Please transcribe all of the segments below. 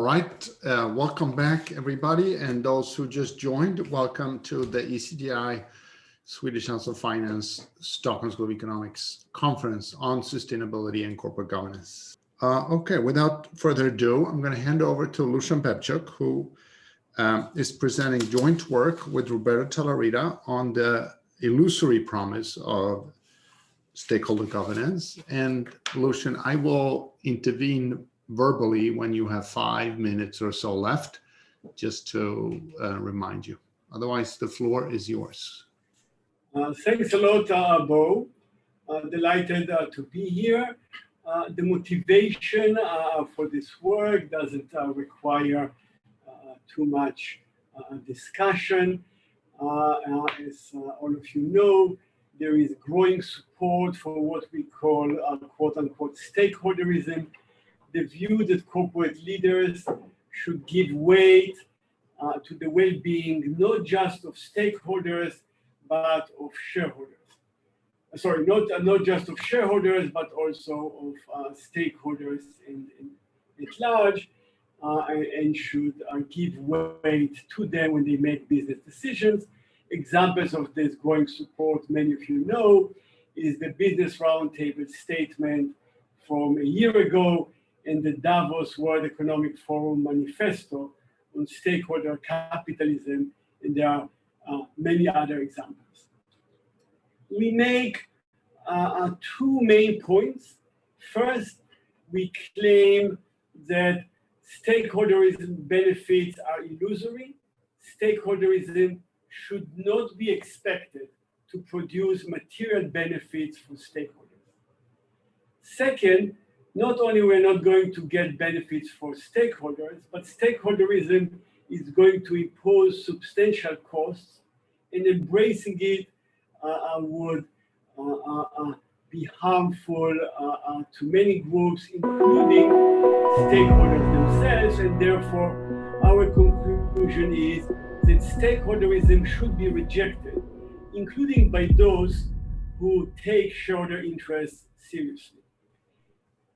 right, welcome back everybody, and those who just joined, welcome to the ECGI Swedish House of Finance Stockholm School of Economics Conference on Sustainability and Corporate Governance. Okay, without further ado, I'm going to hand over to Lucian Bebchuk, who is presenting joint work with Roberto Tallarita on the illusory promise of stakeholder governance. And Lucian, I will intervene verbally when you have 5 minutes or so left, just to remind you. Otherwise, the floor is yours. Thanks a lot, Bo. Delighted to be here. The motivation for this work doesn't require too much discussion. As all of you know, there is growing support for what we call quote-unquote stakeholderism, the view that corporate leaders should give weight to the well-being not just of stakeholders, but of shareholders. Sorry, not just of shareholders, but also of stakeholders at large, and should give weight to them when they make business decisions. Examples of this growing support, many of you know, is the Business Roundtable statement from a year ago and the Davos World Economic Forum manifesto on stakeholder capitalism, and there are many other examples. We make two main points. First, we claim that stakeholderism benefits are illusory. Stakeholderism should not be expected to produce material benefits for stakeholders. Second, not only we're not going to get benefits for stakeholders, but stakeholderism is going to impose substantial costs, and embracing it would be harmful to many groups, including stakeholders themselves, and therefore our conclusion is that stakeholderism should be rejected, including by those who take shareholder interests seriously.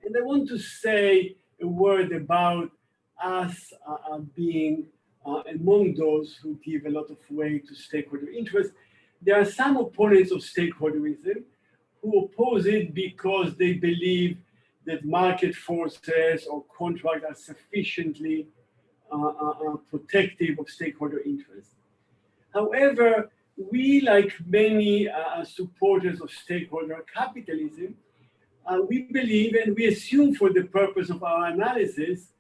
And I want to say a word about us being among those who give a lot of weight to stakeholder interests. There are some opponents of stakeholderism who oppose it because they believe that market forces or contracts are sufficiently protective of stakeholder interests. However, we, like many supporters of stakeholder capitalism, we believe and we assume for the purpose of our analysis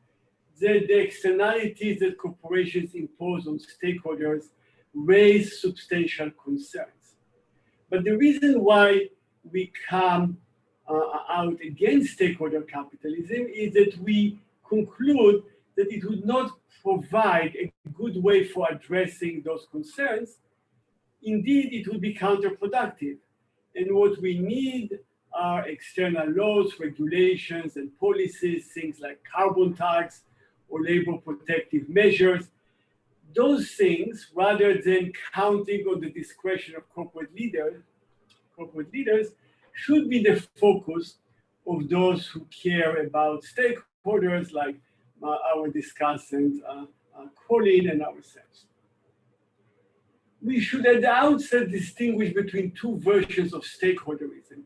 that the externalities that corporations impose on stakeholders raise substantial concerns. But the reason why we come out against stakeholder capitalism is that we conclude that it would not provide a good way for addressing those concerns. Indeed, it would be counterproductive. And what we need are external laws, regulations, and policies, things like carbon tax or labor protective measures. Those things, rather than counting on the discretion of corporate leaders, should be the focus of those who care about stakeholders, like our discussant, Colin, and ourselves. We should at the outset distinguish between two versions of stakeholderism.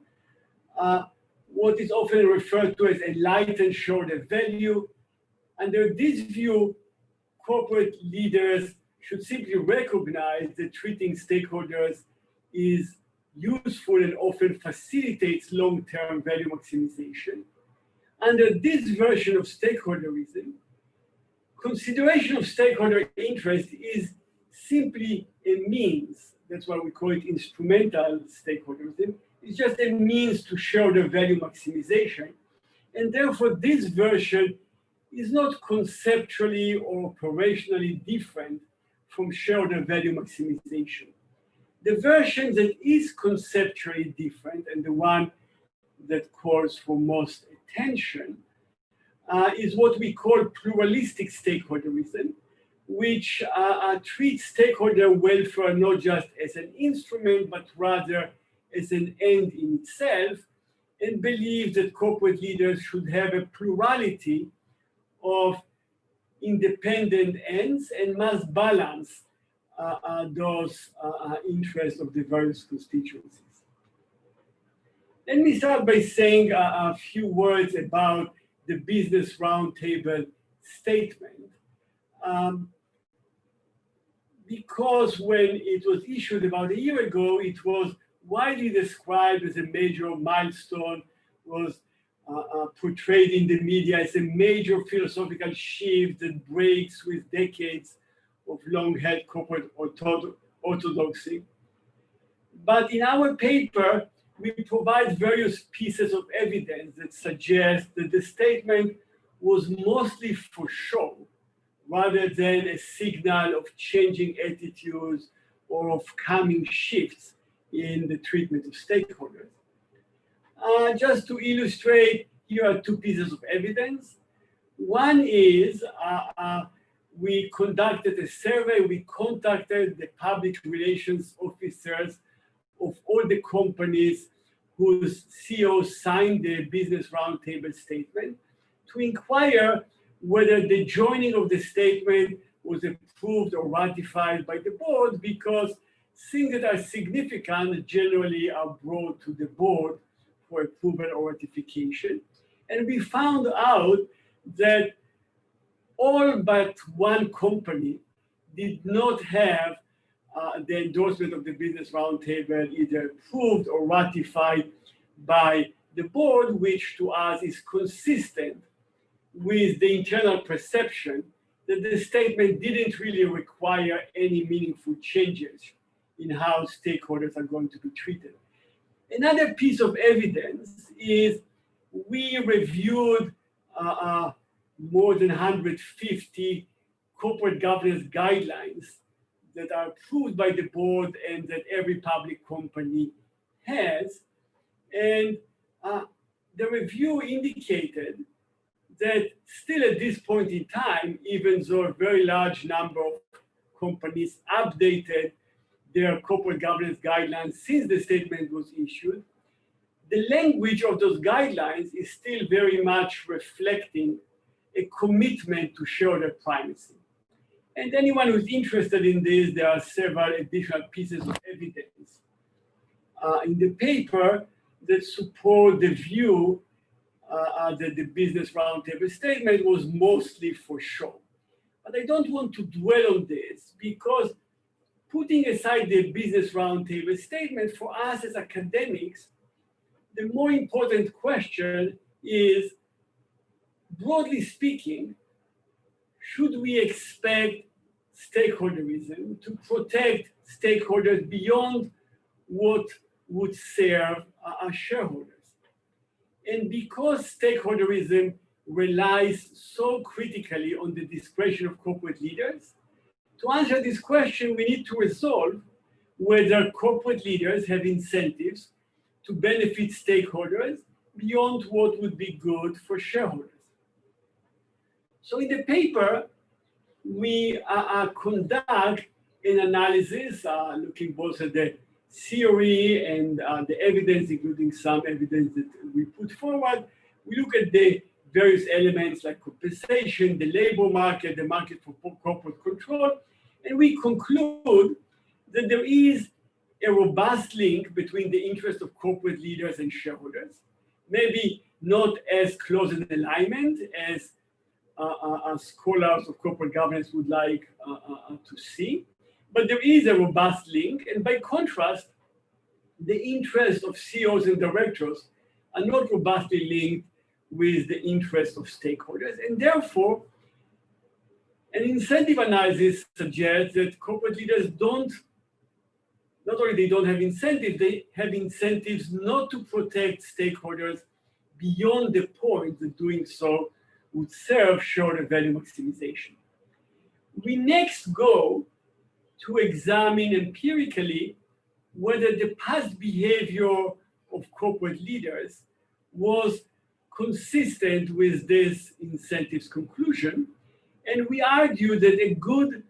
What is often referred to as enlightened shareholder value. Under this view, corporate leaders should simply recognize that treating stakeholders is useful and often facilitates long-term value maximization. Under this version of stakeholderism, consideration of stakeholder interest is simply a means. That's why we call it instrumental stakeholderism. It's just a means to shareholder value maximization. And therefore, this version is not conceptually or operationally different from shareholder value maximization. The version that is conceptually different, and the one that calls for most attention, is what we call pluralistic stakeholderism, which treats stakeholder welfare not just as an instrument, but rather as an end in itself, and believes that corporate leaders should have a plurality of independent ends and must balance those interests of the various constituencies. Let me start by saying a few words about the Business Roundtable statement. Because when it was issued about a year ago, it was widely described as a major milestone, was portrayed in the media as a major philosophical shift that breaks with decades of long-held corporate orthodoxy. But in our paper, we provide various pieces of evidence that suggest that the statement was mostly for show, rather than a signal of changing attitudes or of coming shifts in the treatment of stakeholders. Just to illustrate, here are two pieces of evidence. One is we conducted a survey. We contacted the public relations officers of all the companies whose CEOs signed the Business Roundtable statement to inquire whether the joining of the statement was approved or ratified by the board, because things that are significant generally are brought to the board for approval or ratification. And we found out that all but one company did not have the endorsement of the Business Roundtable either approved or ratified by the board, which to us is consistent with the internal perception that the statement didn't really require any meaningful changes in how stakeholders are going to be treated. Another piece of evidence is we reviewed more than 150 corporate governance guidelines that are approved by the board and that every public company has. And the review indicated that still at this point in time, even though a very large number of companies updated their corporate governance guidelines since the statement was issued, the language of those guidelines is still very much reflecting a commitment to shareholder primacy. And anyone who's interested in this, there are several additional pieces of evidence in the paper that support the view that the Business Roundtable statement was mostly for show. But I don't want to dwell on this, because putting aside the Business Roundtable statement, for us as academics, the more important question is, broadly speaking, should we expect stakeholderism to protect stakeholders beyond what would serve our shareholders? And because stakeholderism relies so critically on the discretion of corporate leaders, to answer this question, we need to resolve whether corporate leaders have incentives to benefit stakeholders beyond what would be good for shareholders. So in the paper, we conduct an analysis looking both at the theory and the evidence, including some evidence that we put forward. We look at the various elements like compensation, the labor market, the market for corporate control, and we conclude that there is a robust link between the interests of corporate leaders and shareholders, maybe not as close an alignment as scholars of corporate governance would like to see, but there is a robust link. And by contrast, the interests of CEOs and directors are not robustly linked with the interests of stakeholders. And therefore, an incentive analysis suggests that corporate leaders not only they don't have incentives, they have incentives not to protect stakeholders beyond the point that doing so would serve shareholder value maximization. We next go to examine empirically whether the past behavior of corporate leaders was consistent with this incentives conclusion. And we argue that a good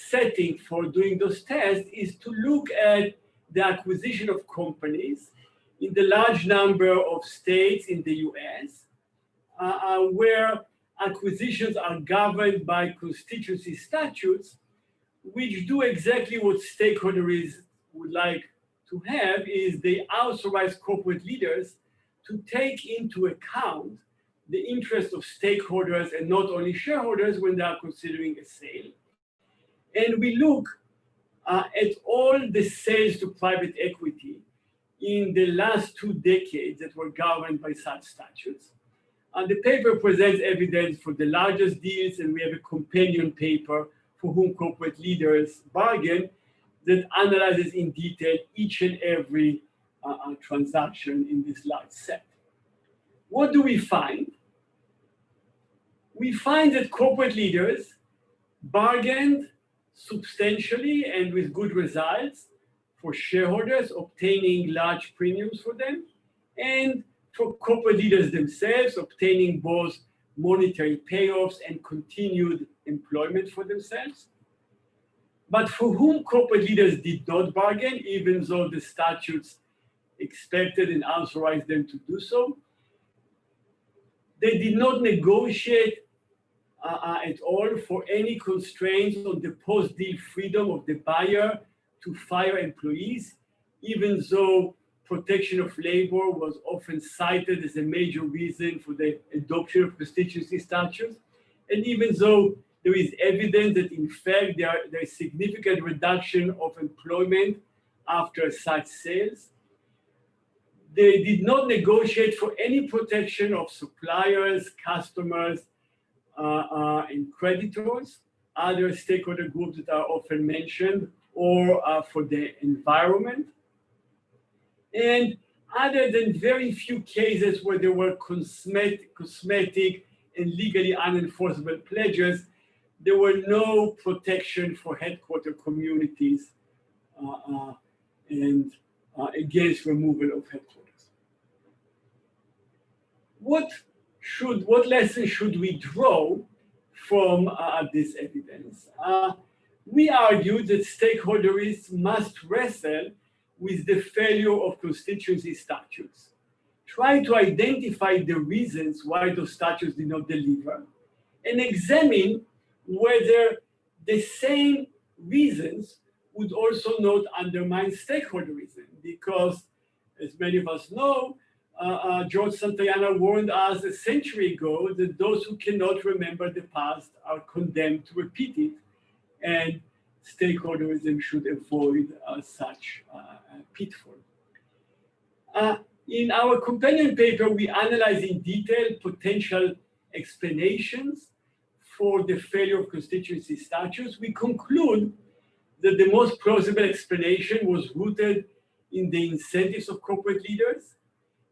setting for doing those tests is to look at the acquisition of companies in the large number of states in the US, where acquisitions are governed by constituency statutes, which do exactly what stakeholders would like to have, is they authorize corporate leaders to take into account the interest of stakeholders and not only shareholders when they are considering a sale. And we look at all the sales to private equity in the last 2 decades that were governed by such statutes. The paper presents evidence for the largest deals, and we have a companion paper for whom corporate leaders bargain that analyzes in detail each and every transaction in this large set. What do we find? We find that corporate leaders bargained substantially and with good results for shareholders, obtaining large premiums for them, and for corporate leaders themselves, obtaining both monetary payoffs and continued employment for themselves. But for whom corporate leaders did not bargain, even though the statutes expected and authorized them to do so, they did not negotiate at all for any constraints on the post-deal freedom of the buyer to fire employees, even though protection of labor was often cited as a major reason for the adoption of constituency statutes, and even though there is evidence that in fact there is significant reduction of employment after such sales, they did not negotiate for any protection of suppliers, customers, and creditors, other stakeholder groups that are often mentioned, or for the environment. And other than very few cases where there were cosmetic and legally unenforceable pledges, there were no protection for headquarter communities and against removal of headquarters. What lessons should we draw from this evidence? We argue that stakeholders must wrestle with the failure of constituency statutes, try to identify the reasons why those statutes did not deliver, and examine whether the same reasons would also not undermine stakeholderism, because, as many of us know, George Santayana warned us a century ago that those who cannot remember the past are condemned to repeat it, and stakeholderism should avoid such pitfall. In our companion paper, we analyze in detail potential explanations for the failure of constituency statutes. We conclude that the most plausible explanation was rooted in the incentives of corporate leaders,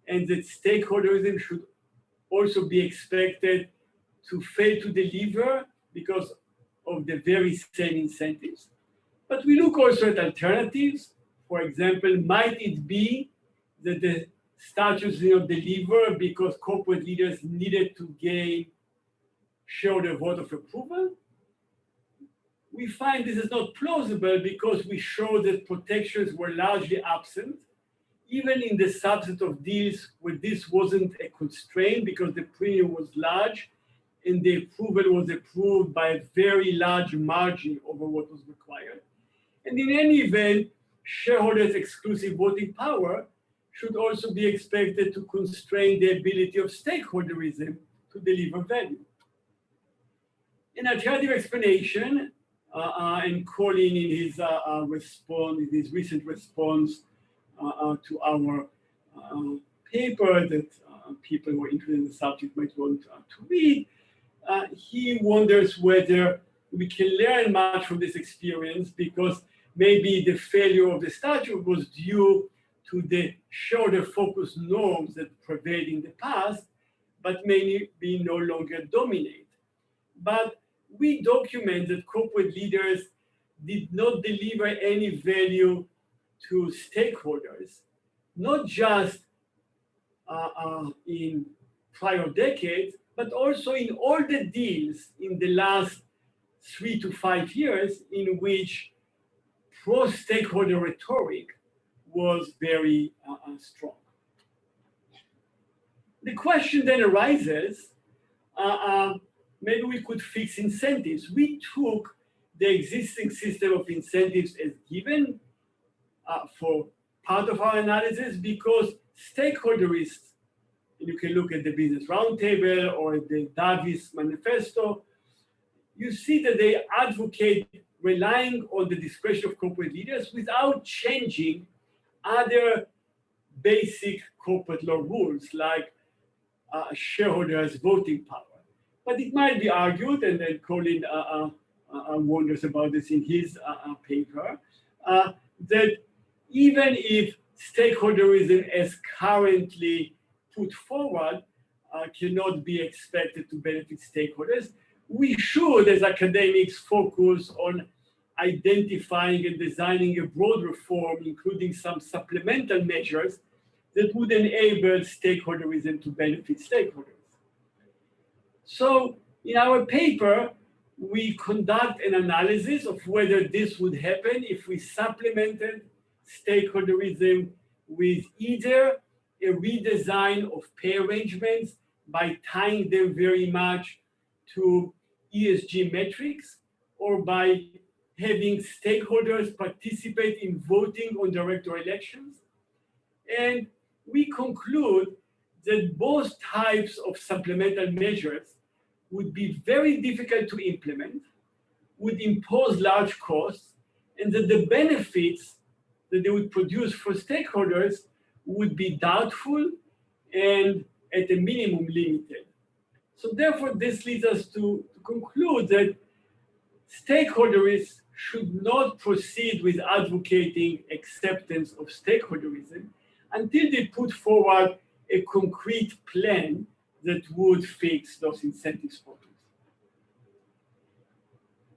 and that stakeholderism should also be expected to fail to deliver because of the very same incentives. But we look also at alternatives. For example, might it be that the statutes did not deliver because corporate leaders needed to gain shareholder vote of approval? We find this is not plausible because we show that protections were largely absent, even in the subset of deals where this wasn't a constraint because the premium was large and the approval was approved by a very large margin over what was required. And in any event, shareholders' exclusive voting power should also be expected to constrain the ability of stakeholderism to deliver value. An alternative explanation, and Colin in his recent response to our paper that people who are interested in the subject might want to read, he wonders whether we can learn much from this experience, because maybe the failure of the statute was due to the shareholder-focused norms that prevailed in the past, but maybe no longer dominate. But we document that corporate leaders did not deliver any value to stakeholders, not just in prior decades, but also in all the deals in the last 3 to 5 years in which pro-stakeholder rhetoric was very strong. The question then arises, maybe we could fix incentives. We took the existing system of incentives as given for part of our analysis because stakeholderists, and you can look at the Business Roundtable or the Davis Manifesto, you see that they advocate relying on the discretion of corporate leaders without changing other basic corporate law rules like shareholders' voting power. But it might be argued, and then Colin wonders about this in his paper, that even if stakeholderism as currently put forward cannot be expected to benefit stakeholders, we should, as academics, focus on identifying and designing a broad reform, including some supplemental measures that would enable stakeholderism to benefit stakeholders. So in our paper, we conduct an analysis of whether this would happen if we supplemented stakeholderism with either a redesign of pay arrangements by tying them very much to ESG metrics, or by having stakeholders participate in voting on director elections. And we conclude that both types of supplemental measures would be very difficult to implement, would impose large costs, and that the benefits that they would produce for stakeholders would be doubtful and at a minimum limited. So therefore, this leads us to conclude that stakeholders should not proceed with advocating acceptance of stakeholderism until they put forward a concrete plan that would fix those incentives problems.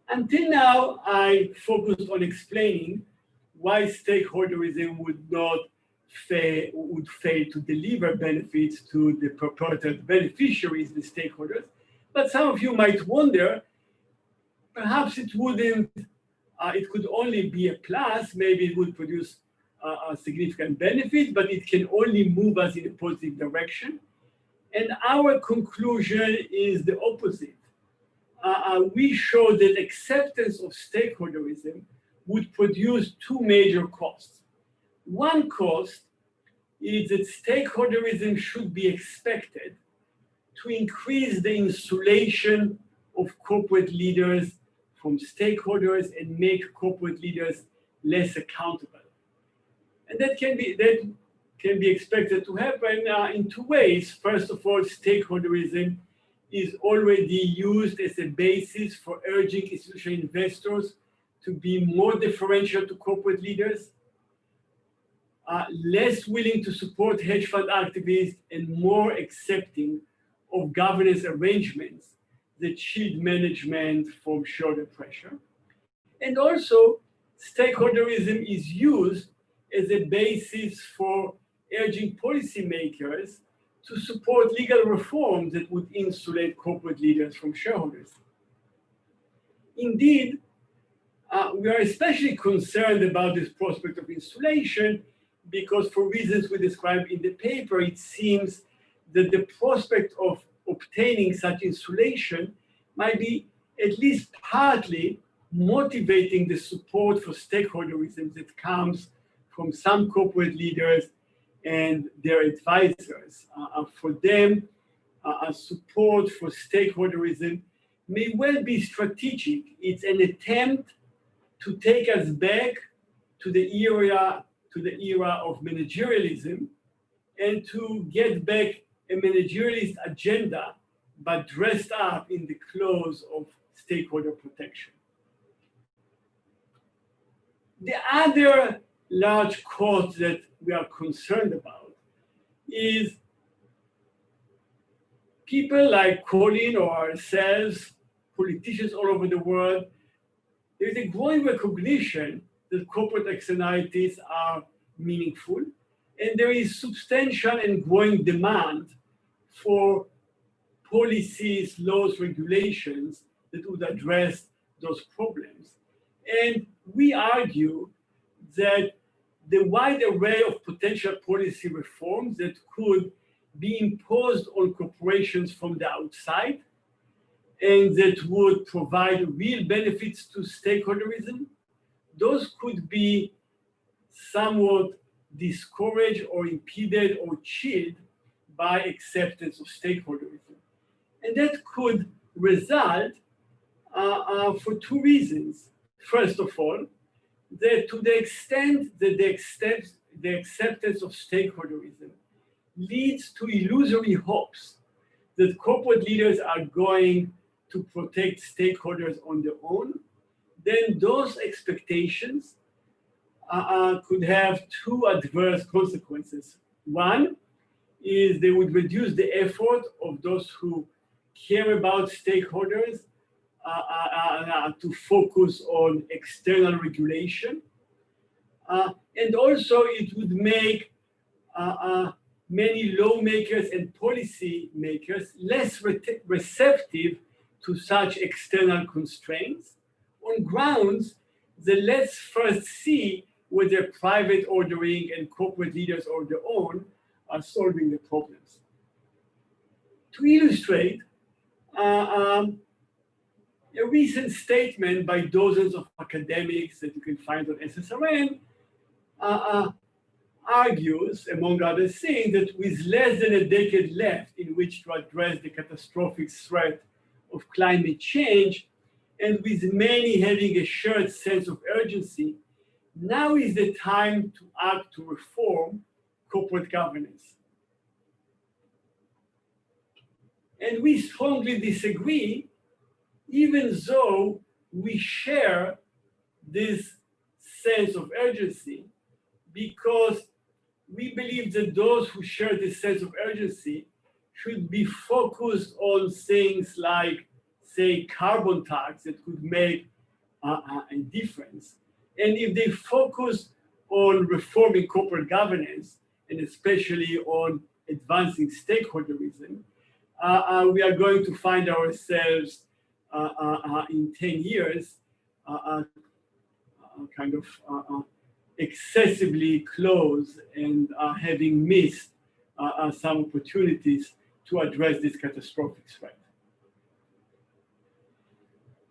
Until now, I focused on explaining why stakeholderism would fail to deliver benefits to the purported beneficiaries, the stakeholders. But some of you might wonder, perhaps it wouldn't, it could only be a plus, maybe it would produce a significant benefit, but it can only move us in a positive direction. And our conclusion is the opposite. We show that acceptance of stakeholderism would produce two major costs. One cost is that stakeholderism should be expected to increase the insulation of corporate leaders from stakeholders and make corporate leaders less accountable. And that can be expected to happen in two ways. First of all, stakeholderism is already used as a basis for urging institutional investors to be more deferential to corporate leaders, less willing to support hedge fund activists, and more accepting of governance arrangements that shield management from shareholder pressure. And also, stakeholderism is used as a basis for urging policymakers to support legal reforms that would insulate corporate leaders from shareholders. Indeed, we are especially concerned about this prospect of insulation because, for reasons we describe in the paper, it seems that the prospect of obtaining such insulation might be at least partly motivating the support for stakeholderism that comes from some corporate leaders and their advisors. For them, support for stakeholderism may well be strategic. It's an attempt to take us back to the era of managerialism and to get back a managerialist agenda, but dressed up in the clothes of stakeholder protection. The other large cost that we are concerned about is people like Colin or ourselves, politicians all over the world. There's a growing recognition that corporate externalities are meaningful, and there is substantial and growing demand for policies, laws, regulations that would address those problems. And we argue that the wide array of potential policy reforms that could be imposed on corporations from the outside and that would provide real benefits to stakeholderism, those could be somewhat discouraged or impeded or chilled by acceptance of stakeholderism. And that could result for two reasons. First of all, that to the extent that the acceptance of stakeholderism leads to illusory hopes that corporate leaders are going to protect stakeholders on their own, then those expectations could have two adverse consequences. One is they would reduce the effort of those who care about stakeholders to focus on external regulation. And also it would make many lawmakers and policy makers less receptive to such external constraints on grounds that let's first see whether private ordering and corporate leaders on their own are solving the problems. To illustrate, a recent statement by dozens of academics that you can find on SSRN argues, among other things, that with less than a decade left in which to address the catastrophic threat of climate change, and with many having a shared sense of urgency, now is the time to act to reform corporate governance. And we strongly disagree, even though we share this sense of urgency, because we believe that those who share this sense of urgency should be focused on things like, say, carbon tax that could make a difference. And if they focus on reforming corporate governance, and especially on advancing stakeholderism, we are going to find ourselves in 10 years kind of excessively close and having missed some opportunities to address this catastrophic threat.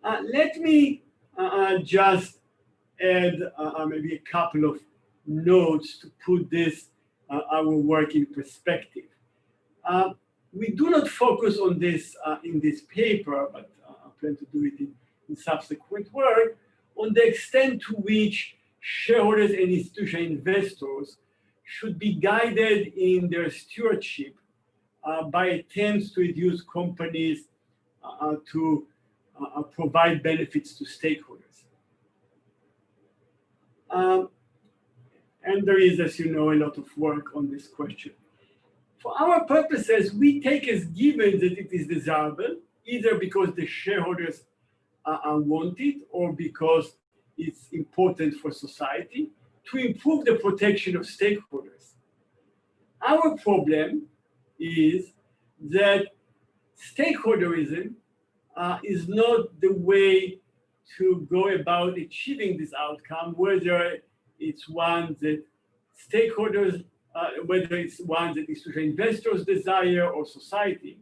Let me just add maybe a couple of notes to put this our work in perspective. We do not focus on this in this paper, but I plan to do it in subsequent work, on the extent to which shareholders and institutional investors should be guided in their stewardship by attempts to induce companies to provide benefits to stakeholders. And there is, as you know, a lot of work on this question. For our purposes, we take as given that it is desirable, either because the shareholders want it or because it's important for society, to improve the protection of stakeholders. Our problem is that stakeholderism is not the way to go about achieving this outcome, whether it's one that stakeholders, whether it's one that institutional investors desire or society.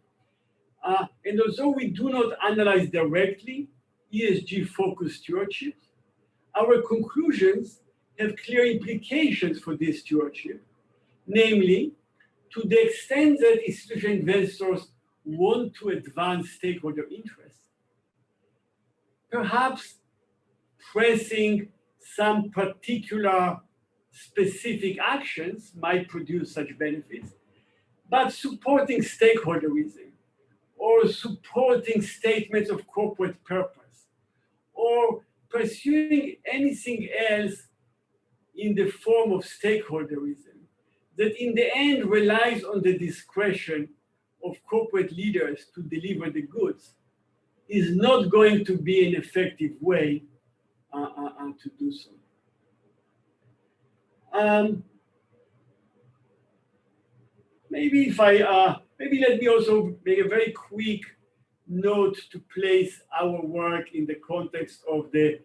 And although we do not analyze directly ESG-focused stewardship, our conclusions have clear implications for this stewardship, namely, to the extent that institutional investors want to advance stakeholder interests, perhaps pressing some particular specific actions might produce such benefits, but supporting stakeholderism or supporting statements of corporate purpose or pursuing anything else in the form of stakeholderism that in the end relies on the discretion of corporate leaders to deliver the goods is not going to be an effective way to do so. Maybe let me also make a very quick note to place our work in the context of the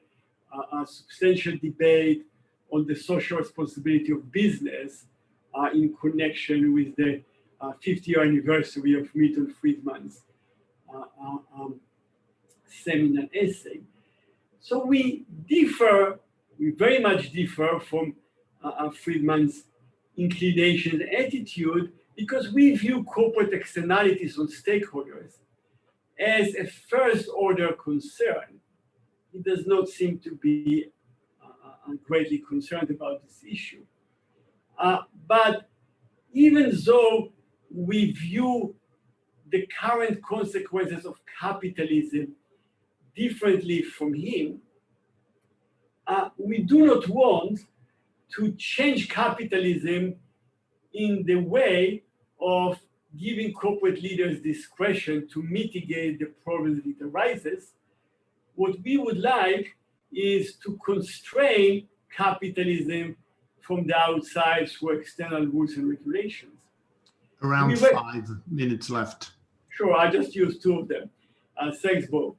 substantial debate on the social responsibility of business in connection with the 50-year anniversary of Milton Friedman's seminal essay. So we very much differ from Friedman's inclination and attitude, because we view corporate externalities on stakeholders as a first-order concern. He does not seem to be greatly concerned about this issue. But even though we view the current consequences of capitalism differently from him, we do not want to change capitalism in the way of giving corporate leaders discretion to mitigate the problems that it arises. What we would like is to constrain capitalism from the outside through external rules and regulations. Around 5 minutes left. Sure, I just used 2 of them. Thanks, Bo.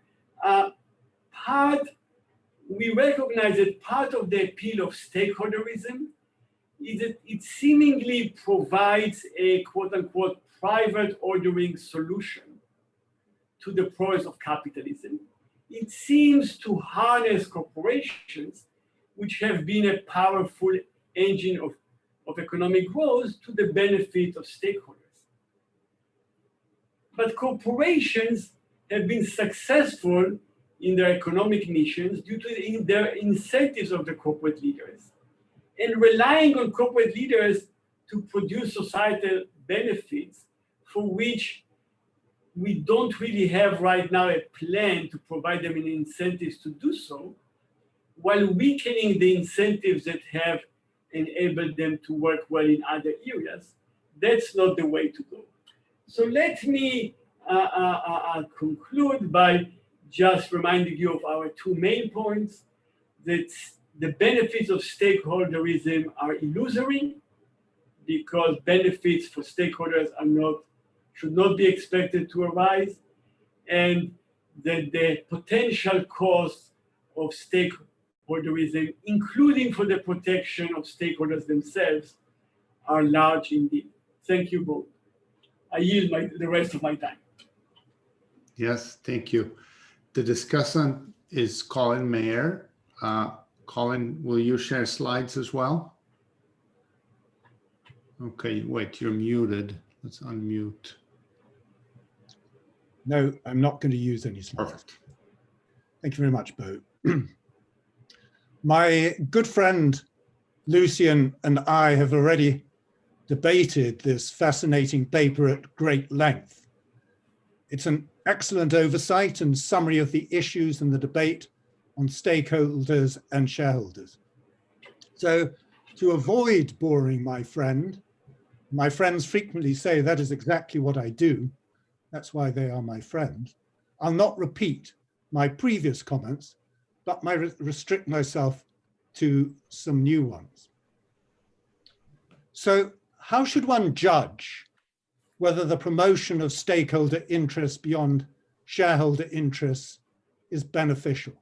We recognize that part of the appeal of stakeholderism is that it seemingly provides a quote-unquote private ordering solution to the problems of capitalism. It seems to harness corporations, which have been a powerful engine of economic growth, to the benefit of stakeholders. But corporations have been successful in their economic missions due to their incentives of the corporate leaders. And relying on corporate leaders to produce societal benefits for which we don't really have right now a plan to provide them incentives to do so, while weakening the incentives that have enabled them to work well in other areas, that's not the way to go. So let me conclude by just reminding you of our 2 main points, that the benefits of stakeholderism are illusory, because benefits for stakeholders should not be expected to arise, and that the potential costs of stakeholderism, including for the protection of stakeholders themselves, are large indeed. Thank you both. I yield the rest of my time. Yes, thank you. The discussant is Colin Mayer. Colin, will you share slides as well? Okay, wait, you're muted. Let's unmute. No, I'm not going to use any slides. Perfect. Thank you very much, Bo. My good friend Lucian and I have already debated this fascinating paper at great length. It's an excellent oversight and summary of the issues in the debate on stakeholders and shareholders. So, to avoid boring my friends frequently say that is exactly what I do. That's why they are my friends. I'll not repeat my previous comments, but restrict myself to some new ones. So how should one judge whether the promotion of stakeholder interests beyond shareholder interests is beneficial?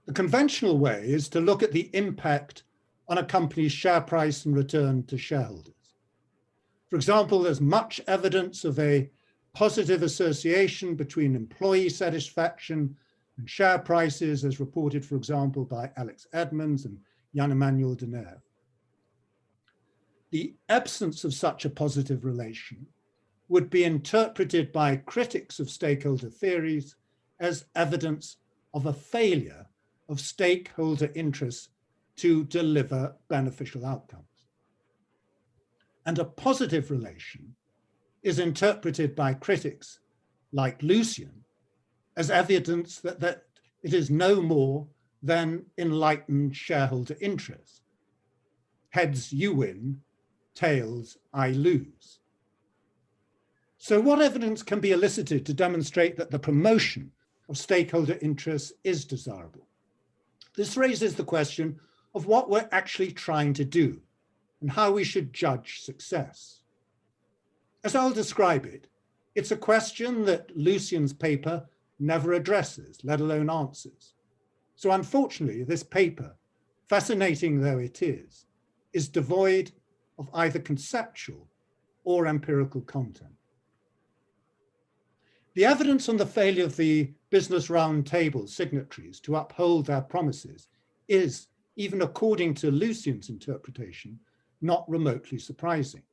The conventional way is to look at the impact on a company's share price and return to shareholders. For example, there's much evidence of a positive association between employee satisfaction and share prices, as reported, for example, by Alex Edmonds and Jan-Emmanuel Denner. The absence of such a positive relation would be interpreted by critics of stakeholder theories as evidence of a failure of stakeholder interests to deliver beneficial outcomes. And a positive relation is interpreted by critics like Lucian as evidence that it is no more than enlightened shareholder interest. Heads you win, tails I lose. So what evidence can be elicited to demonstrate that the promotion of stakeholder interests is desirable? This raises the question of what we're actually trying to do and how we should judge success. As I'll describe it, it's a question that Lucian's paper never addresses, let alone answers. So unfortunately, this paper, fascinating though it is devoid of either conceptual or empirical content. The evidence on the failure of the Business Roundtable signatories to uphold their promises is, even according to Lucian's interpretation, not remotely surprising.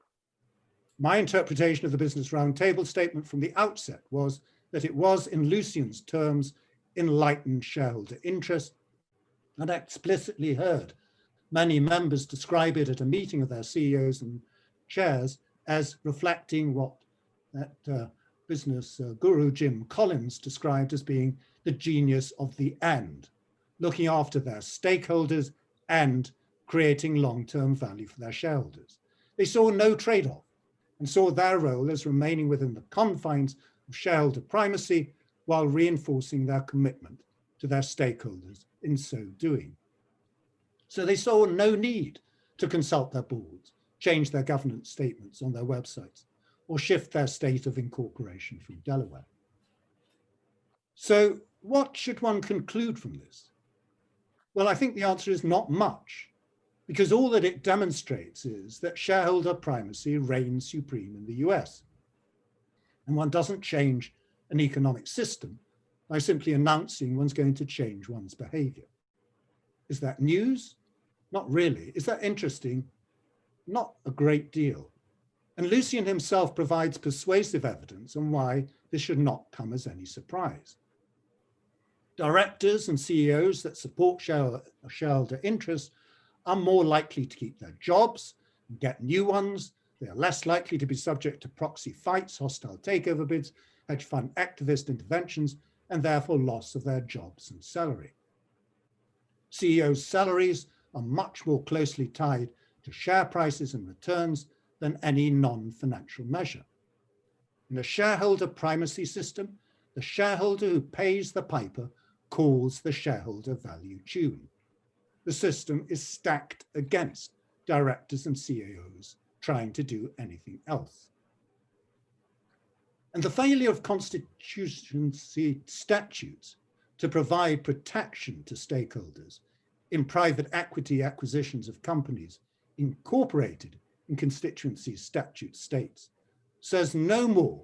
My interpretation of the Business Roundtable statement from the outset was that it was, in Lucian's terms, enlightened shareholder interest, and I explicitly heard many members describe it at a meeting of their CEOs and chairs as reflecting what that business guru Jim Collins described as being the genius of the and, looking after their stakeholders and creating long-term value for their shareholders. They saw no trade-off and saw their role as remaining within the confines of shareholder primacy while reinforcing their commitment to their stakeholders in so doing. So they saw no need to consult their boards, change their governance statements on their websites, or shift their state of incorporation from Delaware. So what should one conclude from this? Well, I think the answer is not much, because all that it demonstrates is that shareholder primacy reigns supreme in the US. And one doesn't change an economic system by simply announcing one's going to change one's behavior. Is that news? Not really. Is that interesting? Not a great deal. And Lucian himself provides persuasive evidence on why this should not come as any surprise. Directors and CEOs that support shareholder interests are more likely to keep their jobs and get new ones. They are less likely to be subject to proxy fights, hostile takeover bids, hedge fund activist interventions, and therefore loss of their jobs and salary. CEOs' salaries are much more closely tied to share prices and returns than any non-financial measure. In a shareholder primacy system, the shareholder who pays the piper calls the shareholder value tune. The system is stacked against directors and CEOs trying to do anything else. And the failure of constituency statutes to provide protection to stakeholders in private equity acquisitions of companies incorporated in constituency statute states says no more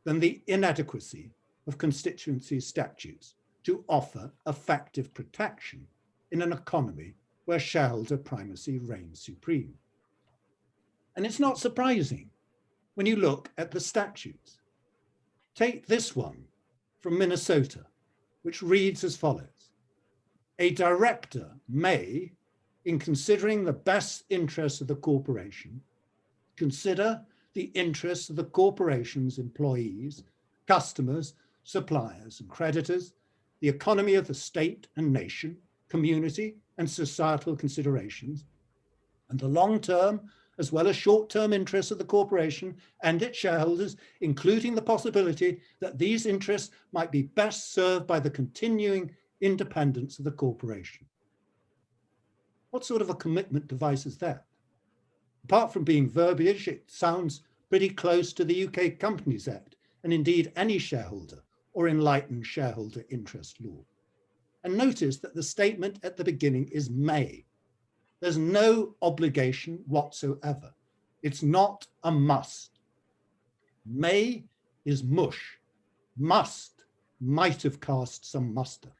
than the inadequacy of constituency statutes to offer effective protection in an economy where shareholder primacy reigns supreme. And it's not surprising when you look at the statutes. Take this one from Minnesota, which reads as follows: a director may, in considering the best interests of the corporation, consider the interests of the corporation's employees, customers, suppliers, and creditors, the economy of the state and nation, community, and societal considerations, and the long-term as well as short-term interests of the corporation and its shareholders, including the possibility that these interests might be best served by the continuing independence of the corporation. What sort of a commitment device is that? Apart from being verbiage, it sounds pretty close to the UK Companies Act, and indeed any shareholder or enlightened shareholder interest law. And notice that the statement at the beginning is may. There's no obligation whatsoever. It's not a must. May is mush. Must might have cast some muster.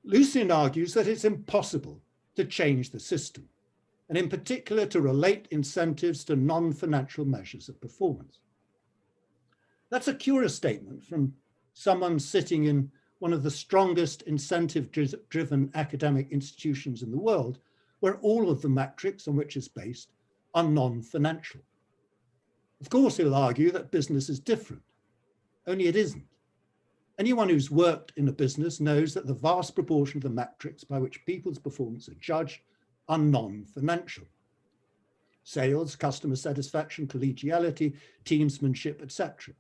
Lucian argues that it's impossible to change the system, and in particular to relate incentives to non-financial measures of performance. That's a curious statement from someone sitting in one of the strongest incentive-driven academic institutions in the world, where all of the metrics on which it's based are non-financial. Of course, he'll argue that business is different, only it isn't. Anyone who's worked in a business knows that the vast proportion of the metrics by which people's performance are judged are non-financial. Sales, customer satisfaction, collegiality, teamsmanship, etc.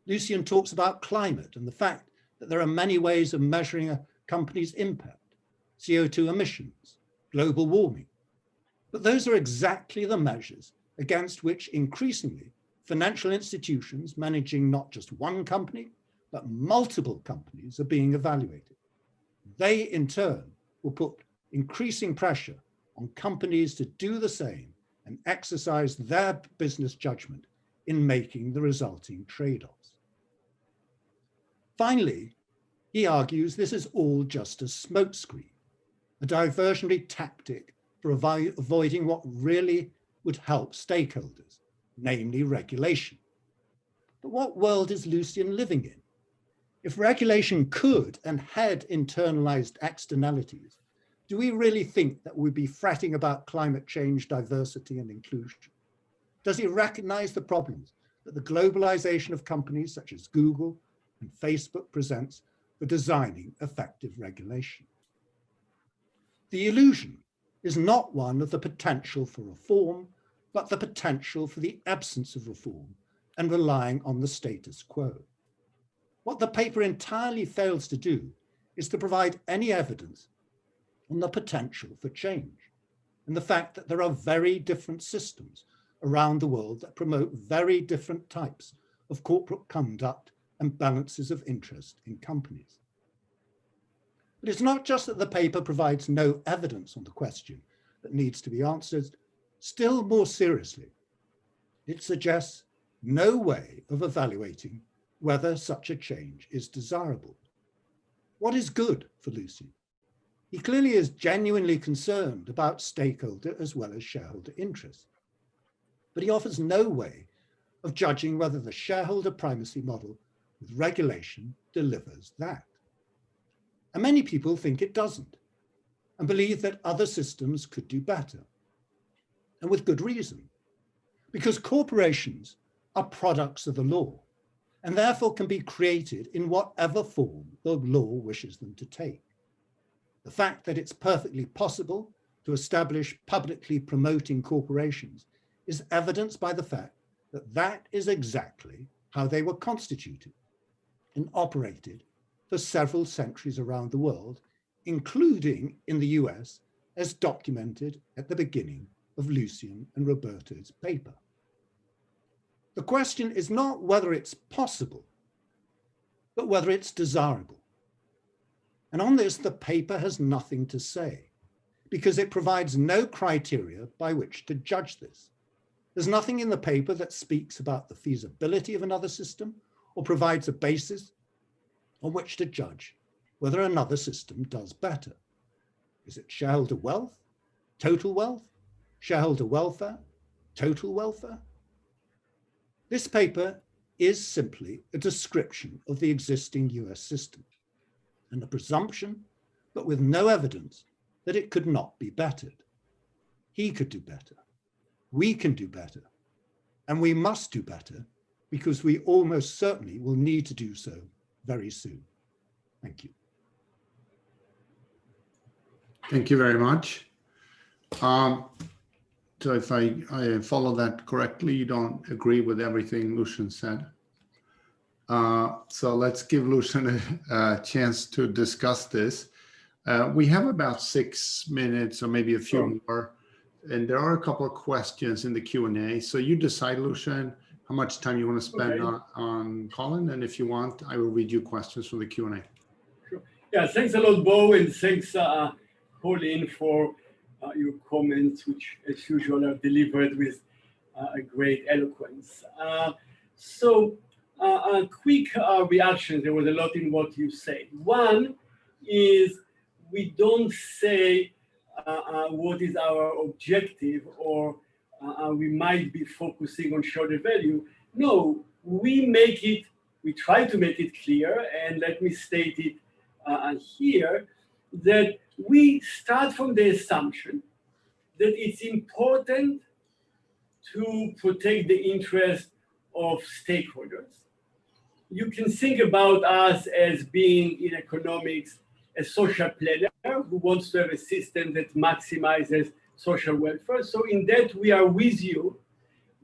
Lucian talks about climate and the fact that there are many ways of measuring a company's impact: CO2 emissions, global warming. But those are exactly the measures against which increasingly financial institutions managing not just one company, but multiple companies are being evaluated. They in turn will put increasing pressure on companies to do the same and exercise their business judgment in making the resulting trade-offs. Finally, he argues this is all just a smokescreen, a diversionary tactic for avoiding what really would help stakeholders, namely regulation. But what world is Lucian living in? If regulation could and had internalized externalities, do we really think that we'd be fretting about climate change, diversity, and inclusion? Does he recognize the problems that the globalization of companies such as Google and Facebook presents for designing effective regulation? The illusion is not one of the potential for reform, but the potential for the absence of reform and relying on the status quo. What the paper entirely fails to do is to provide any evidence on the potential for change and the fact that there are very different systems around the world that promote very different types of corporate conduct and balances of interest in companies. But it's not just that the paper provides no evidence on the question that needs to be answered. Still more seriously, it suggests no way of evaluating whether such a change is desirable. What is good for Lucian? He clearly is genuinely concerned about stakeholder as well as shareholder interests, but he offers no way of judging whether the shareholder primacy model with regulation delivers that. And many people think it doesn't and believe that other systems could do better. And with good reason, because corporations are products of the law and therefore can be created in whatever form the law wishes them to take. The fact that it's perfectly possible to establish publicly promoting corporations is evidenced by the fact that that is exactly how they were constituted and operated for several centuries around the world, including in the US, as documented at the beginning of Lucian and Roberto's paper. The question is not whether it's possible, but whether it's desirable. And on this, the paper has nothing to say because it provides no criteria by which to judge this. There's nothing in the paper that speaks about the feasibility of another system or provides a basis on which to judge whether another system does better. Is it shareholder wealth, total wealth, shareholder welfare, total welfare? This paper is simply a description of the existing US system and a presumption, but with no evidence that it could not be bettered. He could do better. We can do better. And we must do better because we almost certainly will need to do so very soon. Thank you. Thank you very much. So if I follow that correctly, you don't agree with everything Lucian said. So let's give Lucian a chance to discuss this. We have about 6 minutes or maybe a few more, and there are a couple of questions in the Q&A. So you decide, Lucian, how much time you want to spend on Colin, and if you want, I will read you questions from the Q&A. Sure. Yeah, thanks a lot, Bo, and thanks, Colin, for your comments, which as usual are delivered with a great eloquence. So a quick reaction, there was a lot in what you said. One is we don't say what is our objective or we might be focusing on shareholder value. No, we try to make it clear, and let me state it here, that we start from the assumption that it's important to protect the interest of stakeholders. You can think about us as being in economics a social player who wants to have a system that maximizes social welfare. So in that we are with you,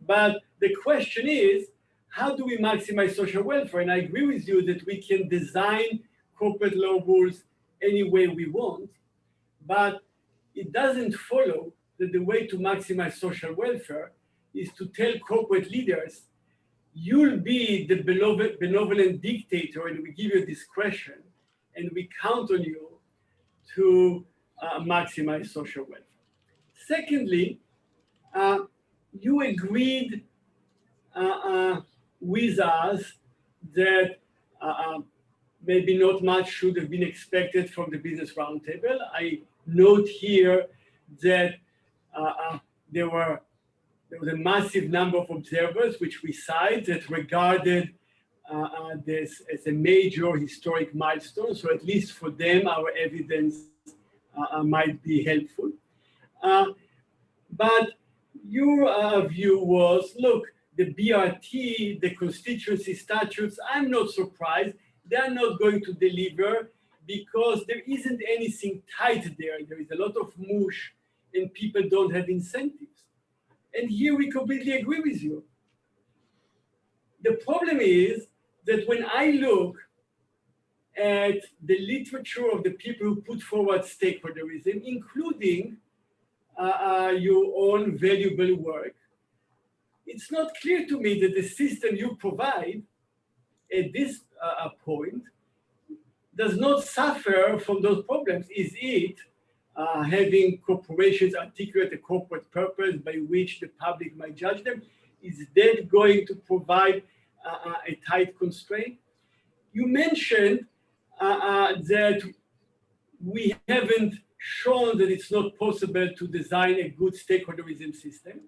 but the question is, how do we maximize social welfare? And I agree with you that we can design corporate law rules any way we want, but it doesn't follow that the way to maximize social welfare is to tell corporate leaders, you'll be the benevolent dictator and we give you discretion and we count on you to maximize social welfare. Secondly, you agreed with us that maybe not much should have been expected from the Business Roundtable. I note here that there was a massive number of observers, which we cite, that regarded this as a major historic milestone. So at least for them, our evidence might be helpful. But your view was, look, the BRT, the constituency statutes, I'm not surprised. They're not going to deliver because there isn't anything tight there. There is a lot of mush and people don't have incentives. And here we completely agree with you. The problem is that when I look at the literature of the people who put forward stakeholderism, including your own valuable work, it's not clear to me that the system you provide at this point does not suffer from those problems. Is it having corporations articulate a corporate purpose by which the public might judge them? Is that going to provide a tight constraint? You mentioned that we haven't shown that it's not possible to design a good stakeholderism system.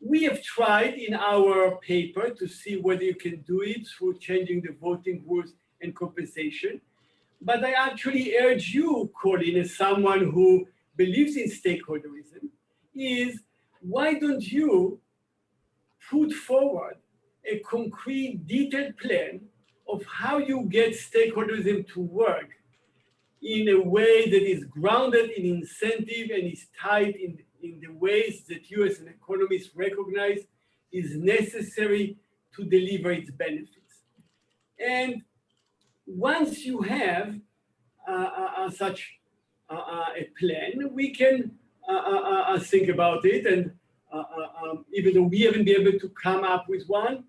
We have tried in our paper to see whether you can do it through changing the voting rules and compensation. But I actually urge you, Colin, as someone who believes in stakeholderism, is why don't you put forward a concrete, detailed plan of how you get stakeholderism to work in a way that is grounded in incentive and is tied in the ways that you as an economist recognize is necessary to deliver its benefits. And once you have such a plan, we can think about it. And even though we haven't been able to come up with one,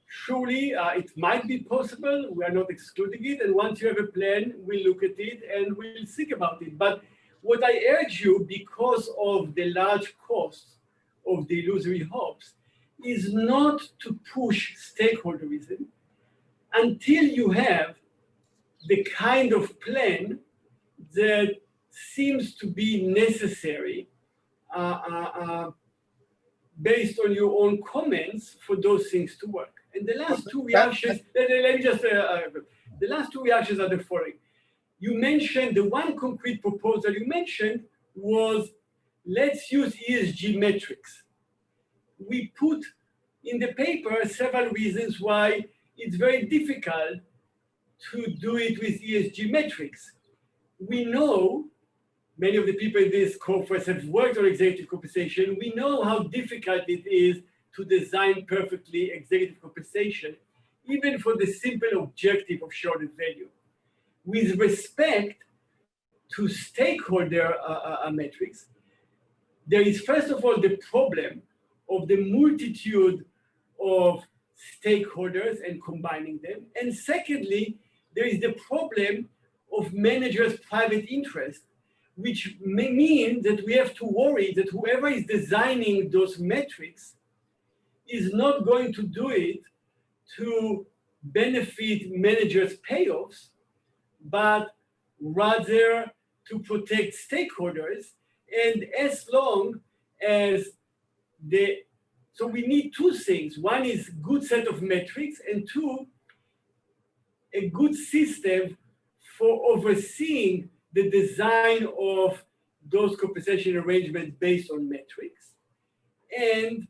surely it might be possible. We are not excluding it. And once you have a plan, we'll look at it and we'll think about it. But what I urge you, because of the large costs of the illusory hopes, is not to push stakeholderism until you have the kind of plan that seems to be necessary based on your own comments for those things to work. And the last two reactions, the last two reactions are the following. You mentioned, the one concrete proposal you mentioned was, let's use ESG metrics. We put in the paper several reasons why it's very difficult to do it with ESG metrics. We know, many of the people in this conference have worked on executive compensation. We know how difficult it is to design perfectly executive compensation, even for the simple objective of shareholder value. With respect to stakeholder metrics, there is first of all the problem of the multitude of stakeholders and combining them. And secondly, there is the problem of managers' private interest, which may mean that we have to worry that whoever is designing those metrics is not going to do it to benefit managers' payoffs, but rather to protect stakeholders. And as long as so we need two things. One is good set of metrics, and two, a good system for overseeing the design of those compensation arrangements based on metrics. And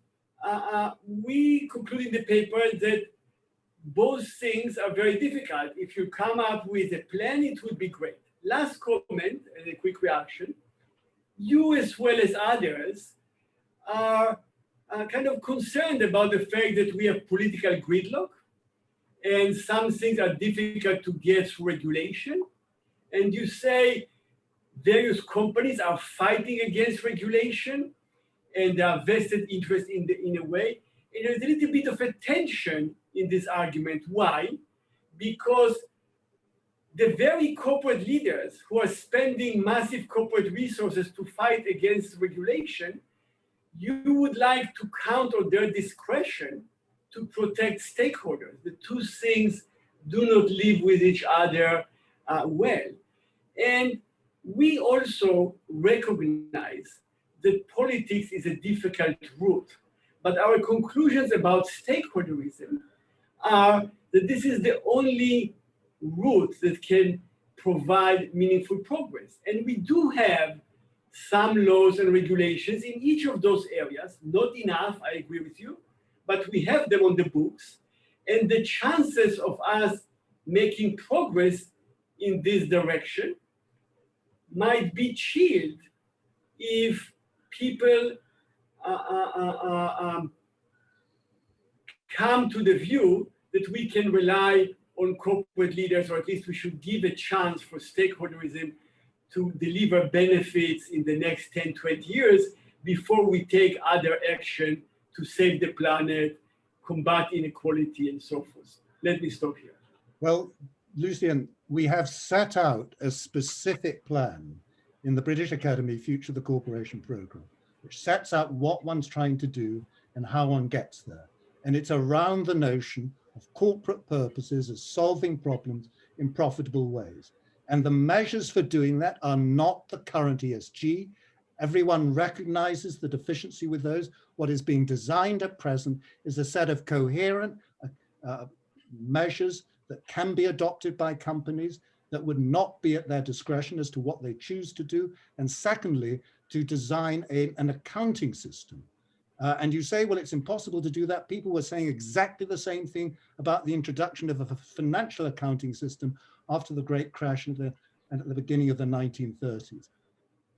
we conclude in the paper that both things are very difficult. If you come up with a plan, it would be great. Last comment and a quick reaction. You, as well as others, are kind of concerned about the fact that we have political gridlock and some things are difficult to get through regulation. And you say various companies are fighting against regulation and there are vested interest in a way. And there's a little bit of a tension in this argument. Why? Because the very corporate leaders who are spending massive corporate resources to fight against regulation, you would like to count on their discretion to protect stakeholders. The two things do not live with each other well. And we also recognize that politics is a difficult route, but our conclusions about stakeholderism are that this is the only route that can provide meaningful progress. And we do have some laws and regulations in each of those areas, not enough, I agree with you, but we have them on the books. And the chances of us making progress in this direction might be chilled if people come to the view that we can rely on corporate leaders, or at least we should give a chance for stakeholderism to deliver benefits in the next 10, 20 years before we take other action to save the planet, combat inequality, and so forth. Let me stop here. Well, Lucian, we have set out a specific plan in the British Academy Future the Corporation program, which sets out what one's trying to do and how one gets there. And it's around the notion of corporate purposes as solving problems in profitable ways. And the measures for doing that are not the current ESG. Everyone recognizes the deficiency with those. What is being designed at present is a set of coherent measures that can be adopted by companies that would not be at their discretion as to what they choose to do. And secondly, to design an accounting system. And you say, well, it's impossible to do that. People were saying exactly the same thing about the introduction of a financial accounting system after the great crash at the beginning of the 1930s.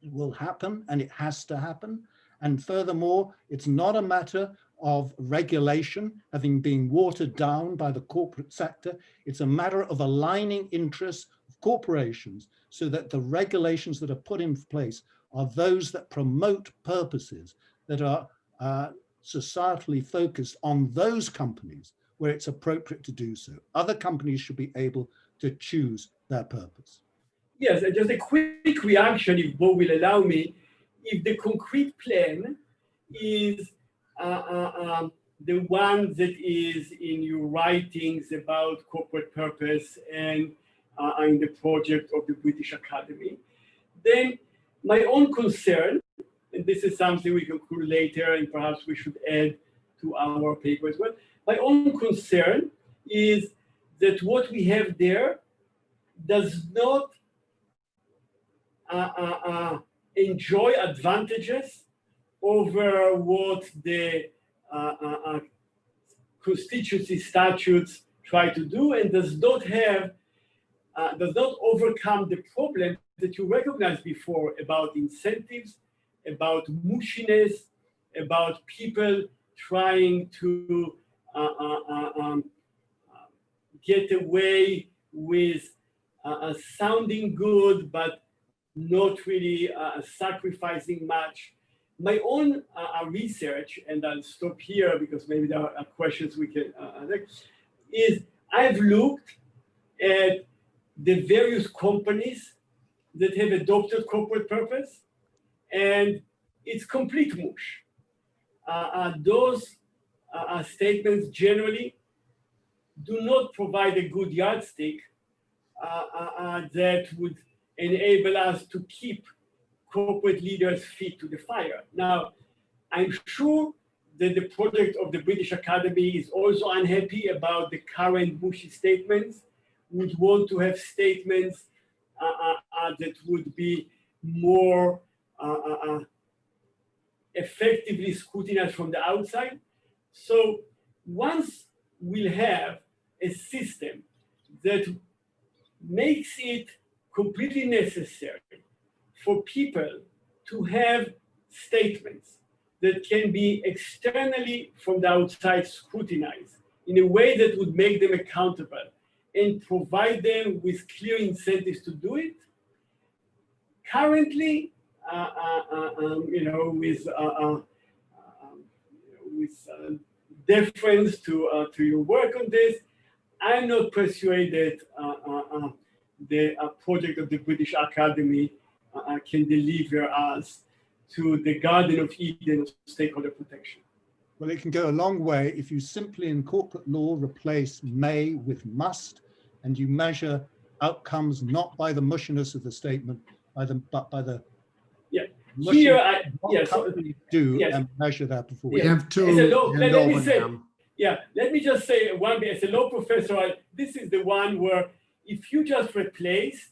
It will happen, and it has to happen. And furthermore, it's not a matter of regulation having been watered down by the corporate sector. It's a matter of aligning interests of corporations so that the regulations that are put in place are those that promote purposes that are societally focused on those companies where it's appropriate to do so. Other companies should be able to choose their purpose. Yes, just a quick reaction, if Bo will allow me. If the concrete plan is the one that is in your writings about corporate purpose and in the project of the British Academy, then my own concern, and this is something we can conclude later and perhaps we should add to our paper as well, my own concern is that what we have there does not enjoy advantages over what the constituency statutes try to do, and does not overcome the problem that you recognized before about incentives, about mushiness, about people trying to get away with sounding good, but not really sacrificing much. My own research, and I'll stop here because maybe there are questions we can is I've looked at the various companies that have adopted corporate purpose, and it's complete mush. Those statements generally do not provide a good yardstick that would enable us to keep corporate leaders' feet to the fire. Now, I'm sure that the project of the British Academy is also unhappy about the current mushy statements, would want to have statements that would be more effectively scrutinized from the outside. So once we'll have a system that makes it completely necessary for people to have statements that can be externally from the outside scrutinized in a way that would make them accountable and provide them with clear incentives to do it. Currently, with deference to your work on this, I'm not persuaded the project of the British Academy can deliver us to the Garden of Eden of stakeholder protection. Well, it can go a long way if you simply in corporate law replace may with must, and you measure outcomes not by the mushiness of the statement, but by the Here, what companies do yes. and measure that performance. We have two. Let me just say one bit. As a law professor, this is the one where if you just replace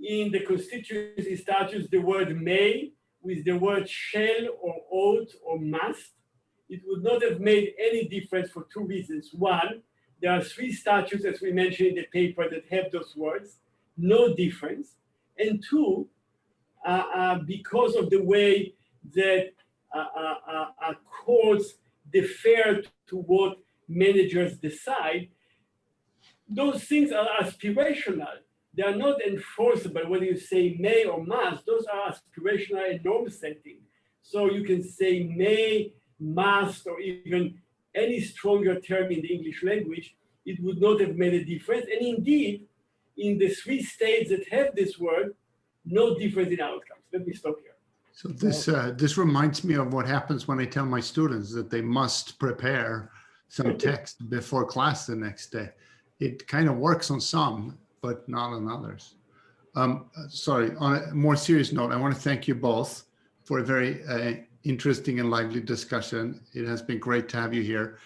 in the constituency statutes the word may with the word shall or ought or must, it would not have made any difference for two reasons. One, there are 3 statutes, as we mentioned in the paper, that have those words, no difference. And two, because of the way that courts defer to what managers decide, those things are aspirational. They are not enforceable, whether you say may or must. Those are aspirational and norm setting. So you can say may, must, or even any stronger term in the English language, it would not have made a difference. And indeed, in the 3 states that have this word, no difference in outcomes. Let me stop here. So this reminds me of what happens when I tell my students that they must prepare some text before class the next day. It kind of works on some, but not on others. Sorry, on a more serious note, I want to thank you both for a very interesting and lively discussion. It has been great to have you here.